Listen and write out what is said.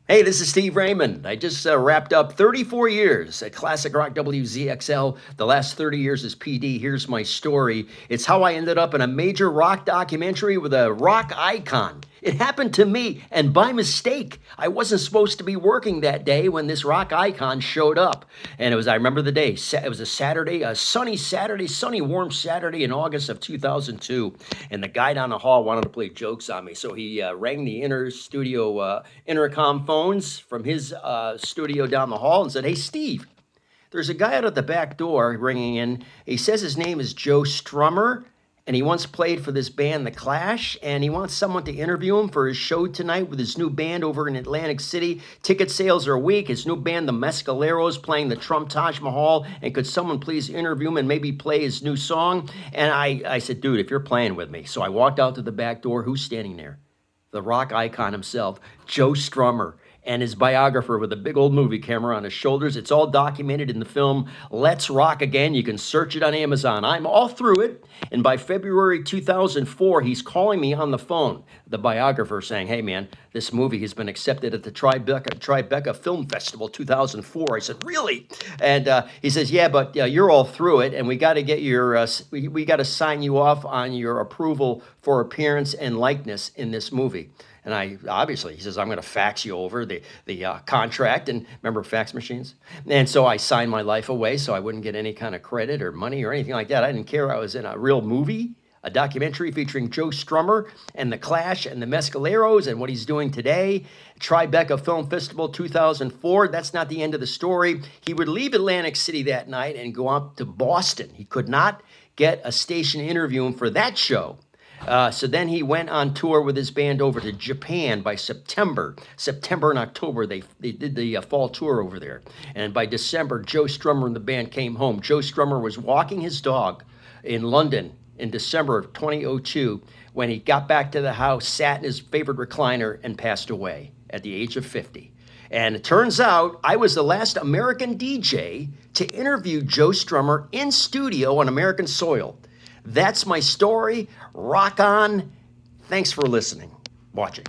Hey, this is Steve Raymond. I just wrapped up 34 years at Classic Rock WZXL. The last 30 years as PD. Here's my story. It's how I ended up in a major rock documentary with a rock icon. It happened to me, and by mistake. I wasn't supposed to be working that day when this rock icon showed up. And I remember the day. It was a Saturday, a sunny, warm Saturday in August of 2002. And the guy down the hall wanted to play jokes on me. So he rang the intercom phones from his studio down the hall and said, "Hey, Steve, there's a guy out at the back door ringing in. He says his name is Joe Strummer, and he once played for this band, The Clash, and he wants someone to interview him for his show tonight with his new band over in Atlantic City. Ticket sales are weak. His new band, The Mescaleros, playing the Trump Taj Mahal, and could someone please interview him and maybe play his new song?" And I said, "Dude, if you're playing with me." So I walked out to the back door. Who's standing there? The rock icon himself, Joe Strummer, and his biographer with a big old movie camera on his shoulders. It's all documented in the film Let's Rock Again. You can search it on Amazon. I'm all through it. And by February 2004, he's calling me on the phone, the biographer, saying, "Hey, man, this movie has been accepted at the Tribeca Film Festival 2004. I said, "Really?" And he says, "Yeah, but you're all through it, and we got to get we got to sign you off on your approval for appearance and likeness in this movie." And he says, "I'm going to fax you over the contract." And remember fax machines? And so I signed my life away so I wouldn't get any kind of credit or money or anything like that. I didn't care. I was in a real movie, a documentary featuring Joe Strummer and The Clash and the Mescaleros and what he's doing today. Tribeca Film Festival 2004. That's not the end of the story. He would leave Atlantic City that night and go up to Boston. He could not get a station to interview him for that show. So then he went on tour with his band over to Japan by September and October. They did the fall tour over there. And by December, Joe Strummer and the band came home. Joe Strummer was walking his dog in London in December of 2002 when he got back to the house, sat in his favorite recliner, and passed away at the age of 50. And it turns out I was the last American DJ to interview Joe Strummer in studio on American soil. That's my story. Rock on. Thanks for listening, watching.